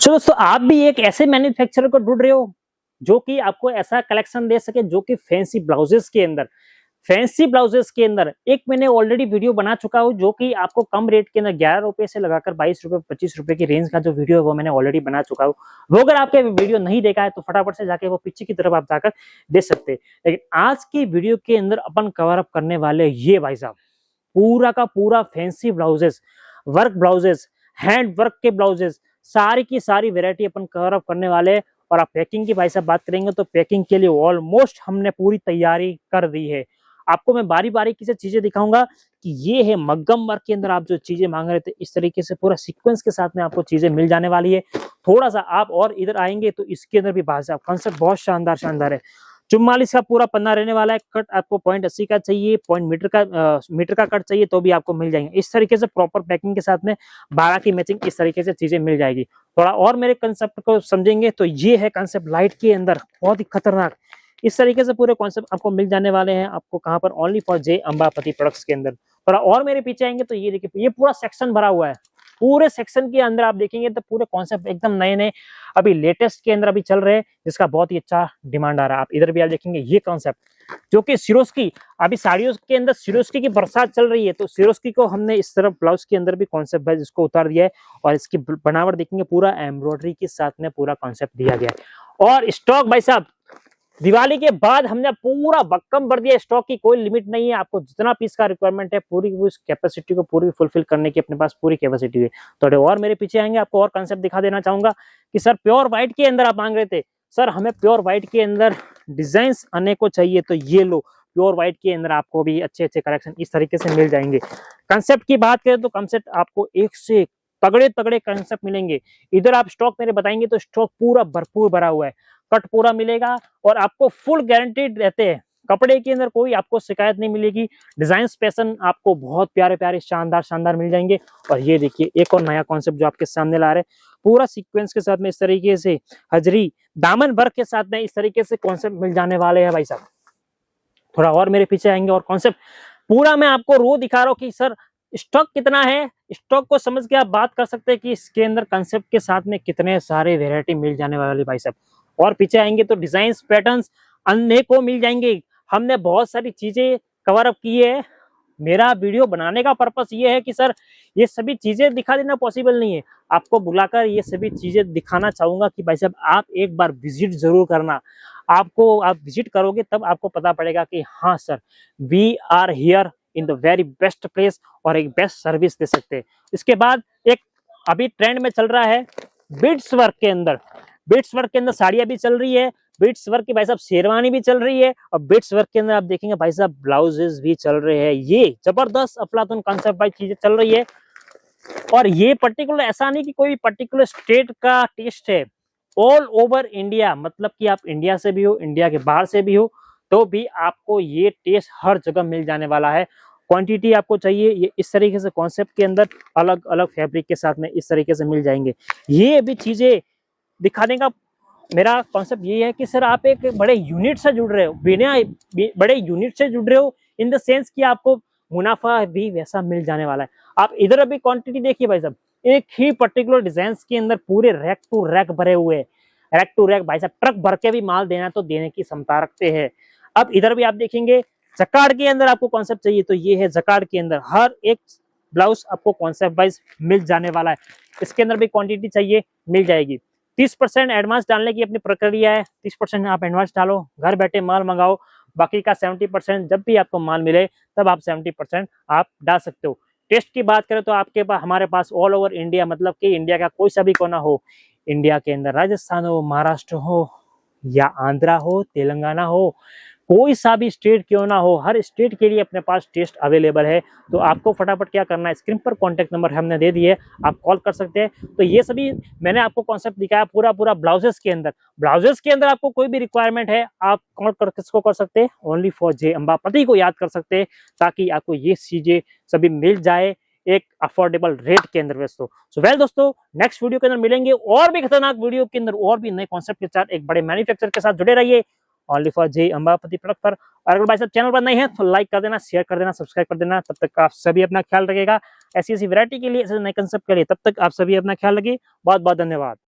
तो दोस्तों आप भी एक ऐसे मैन्युफैक्चरर को ढूंढ रहे हो जो कि आपको ऐसा कलेक्शन दे सके जो कि फैंसी ब्लाउजेस के अंदर एक मैंने ऑलरेडी वीडियो बना चुका हूं जो कि आपको कम रेट के अंदर 11 रुपए से लगाकर 22 रुपए 25 रुपए की रेंज का जो वीडियो है वो मैंने ऑलरेडी बना चुका हूं। वो अगर आपके वीडियो नहीं देखा है तो फटाफट से जाके वो पीछे की तरफ आप जाकर देख सकते हैं। लेकिन आज की वीडियो के अंदर अपन कवर अप करने वाले ये भाई साहब पूरा का पूरा fancy blouses, work blouses, hand work के ब्लाउजेस, सारी की सारी वैरायटी अपन कवर अप करने वाले हैं। और आप पैकिंग की भाई साहब बात करेंगे तो पैकिंग के लिए ऑलमोस्ट हमने पूरी तैयारी कर दी है। आपको मैं बारी बारी की से चीजें दिखाऊंगा कि ये है मग्गम वर्क के अंदर आप जो चीजें मांग रहे थे इस तरीके से पूरा सीक्वेंस के साथ में आपको चीजें मिल जाने वाली है। थोड़ा सा आप और इधर आएंगे तो इसके अंदर भी भाई साहब कॉन्सेप्ट बहुत शानदार शानदार है। 44 का पूरा पन्ना रहने वाला है। कट आपको 0.80 का चाहिए, पॉइंट मीटर का कट चाहिए तो भी आपको मिल जाएंगे। इस तरीके से प्रॉपर पैकिंग के साथ में 12 की मैचिंग इस तरीके से चीजें मिल जाएगी। थोड़ा और मेरे कंसेप्ट को समझेंगे तो ये है कंसेप्ट लाइट के अंदर बहुत ही खतरनाक। इस तरीके से पूरे कॉन्सेप्ट आपको मिल जाने वाले हैं। आपको कहां पर? ओनली फॉर जे अंबापति प्रोडक्ट्स के अंदर। थोड़ा और मेरे पीछे आएंगे तो ये देखिए, ये पूरा सेक्शन भरा हुआ है। पूरे सेक्शन के अंदर आप देखेंगे तो पूरे कॉन्सेप्ट एकदम नए नए अभी लेटेस्ट के अंदर अभी चल रहे हैं, जिसका बहुत ही अच्छा डिमांड आ रहा है। आप इधर भी आप देखेंगे ये कॉन्सेप्ट जो कि सिरोस्की, अभी साड़ियों के अंदर सिरोस्की की बरसात चल रही है तो सिरोस्की को हमने इस तरफ ब्लाउज के अंदर भी कॉन्सेप्ट है जिसको उतार दिया है। और इसकी बनावट देखेंगे पूरा एम्ब्रॉयडरी के साथ में पूरा कॉन्सेप्ट दिया गया है। और स्टॉक भाई साहब दिवाली के बाद हमने पूरा भक्कम भर दिया। स्टॉक की कोई लिमिट नहीं है। आपको जितना पीस का रिक्वायरमेंट है पूरी उस कैपेसिटी को पूरी फुलफिल करने की अपने पास पूरी कैपेसिटी है। थोड़े और मेरे पीछे आएंगे आपको और कंसेप्ट दिखा देना चाहूंगा कि सर प्योर व्हाइट के अंदर आप मांग रहे थे, सर हमें प्योर व्हाइट के अंदर डिजाइन आने को चाहिए तो ये लो प्योर व्हाइट के अंदर आपको भी अच्छे अच्छे कलेक्शन इस तरीके से मिल जाएंगे। कंसेप्ट की बात करें तो कंसेप्ट आपको एक से तगड़े तगड़े कंसेप्ट मिलेंगे। इधर आप स्टॉक मेरे बताएंगे तो स्टॉक पूरा भरपूर भरा हुआ है, कट पूरा मिलेगा और आपको फुल गारंटीड रहते हैं। कपड़े के अंदर कोई आपको शिकायत नहीं मिलेगी। डिजाइन पैटर्न आपको बहुत प्यारे प्यारे शानदार शानदार मिल जाएंगे। और ये देखिए एक और नया कॉन्सेप्ट जो आपके सामने ला रहे हैं पूरा सीक्वेंस के साथ में इस तरीके से हजरी दामन वर्क के साथ में इस तरीके से कॉन्सेप्ट मिल जाने वाले हैं भाई साहब। थोड़ा और मेरे पीछे आएंगे और कॉन्सेप्ट पूरा मैं आपको रो दिखा रहा हूँ कि सर स्टॉक कितना है। स्टॉक को समझ के आप बात कर सकते हैं कि इसके अंदर कंसेप्ट के साथ में कितने सारे वेरायटी मिल जाने वाली भाई साहब। और पीछे आएंगे तो डिजाइन पैटर्न्स अन्य को मिल जाएंगे। हमने बहुत सारी चीजें कवर अप की है। मेरा वीडियो बनाने का पर्पस ये है कि सर ये सभी चीजें दिखा देना पॉसिबल नहीं है। आपको बुलाकर ये सभी चीजें दिखाना चाहूंगा कि भाई साहब आप एक बार विजिट जरूर करना। आप विजिट करोगे तब आपको पता पड़ेगा कि हाँ sir we are here in the very best place और एक बेस्ट सर्विस दे सकते हैं। इसके बाद एक अभी ट्रेंड में चल रहा है बीट्स वर्क के अंदर। बीट्स वर्क के अंदर साड़ियां भी चल रही है, बीट्स वर्क की भाई साहब शेरवानी भी चल रही है और बीट्स वर्क के अंदर आप देखेंगे भाई साहब ब्लाउजेस भी चल रहे हैं। ये जबरदस्त अफलातून कॉन्सेप्ट भाई चीजें चल रही है। और ये पर्टिकुलर ऐसा नहीं कि कोई पर्टिकुलर स्टेट का टेस्ट है, ऑल ओवर इंडिया, मतलब कि आप इंडिया से भी हो इंडिया के बाहर से भी हो तो भी आपको ये टेस्ट हर जगह मिल जाने वाला है। क्वांटिटी आपको चाहिए ये इस तरीके से कॉन्सेप्ट के अंदर अलग अलग फैब्रिक के साथ में इस तरीके से मिल जाएंगे। ये भी चीजें दिखाने का मेरा कॉन्सेप्ट ये है कि सर आप एक बड़े यूनिट से जुड़ रहे हो, बिना बड़े यूनिट से जुड़ रहे हो इन द सेंस कि आपको मुनाफा भी वैसा मिल जाने वाला है। आप इधर अभी क्वांटिटी देखिए भाई साहब, एक ही पर्टिकुलर डिजाइन के अंदर पूरे रैक टू रैक भरे हुए हैं। रैक टू रैक भाई साहब ट्रक भर के भी माल देना तो देने की क्षमता रखते हैं। अब इधर भी आप देखेंगे जकार्ड के अंदर आपको कॉन्सेप्ट चाहिए तो ये है जकार्ड के अंदर हर एक ब्लाउज आपको कॉन्सेप्ट वाइज मिल जाने वाला है। इसके अंदर भी क्वांटिटी चाहिए मिल जाएगी। 30% एडवांस डालने की अपनी प्रक्रिया है। 30% आप एडवांस डालो, घर बैठे माल मंगाओ, बाकी का 70% जब भी आपको माल मिले तब आप 70% आप डाल सकते हो। टेस्ट की बात करें तो आपके पास हमारे पास ऑल ओवर इंडिया, मतलब कि इंडिया का कोई सा भी कोना हो, इंडिया के अंदर राजस्थान हो, महाराष्ट्र हो या आंध्रा हो, तेलंगाना हो, कोई सा भी स्टेट क्यों ना हो, हर स्टेट के लिए अपने पास टेस्ट अवेलेबल है। तो आपको फटाफट क्या करना है, स्क्रीन पर कॉन्टैक्ट नंबर हमने दे दिए, आप कॉल कर सकते हैं। तो ये सभी मैंने आपको कॉन्सेप्ट दिखाया पूरा पूरा ब्लाउजेस के अंदर। ब्लाउजेस के अंदर आपको कोई भी रिक्वायरमेंट है आप कॉल कर किसको कर सकते हैं, ओनली फॉर जे अंबापति को याद कर सकते हैं ताकि आपको ये चीजें सभी मिल जाए एक अफोर्डेबल रेट के अंदर। दोस्तों नेक्स्ट वीडियो के अंदर मिलेंगे और भी खतरनाक वीडियो के अंदर और भी नए कॉन्सेप्ट के साथ एक बड़े मैन्युफैक्चरर के साथ जुड़े रहिए ओनली फॉर जे अंबापति प्रोडक्ट पर। और अगर भाई साहब चैनल पर नहीं है तो लाइक कर देना, शेयर कर देना, सब्सक्राइब कर देना। तब तक आप सभी अपना ख्याल रखिएगा। ऐसी ऐसी वैरायटी के लिए, ऐसे नए कंसेप्ट के लिए तब तक आप सभी अपना ख्याल रखिए। बहुत बहुत धन्यवाद।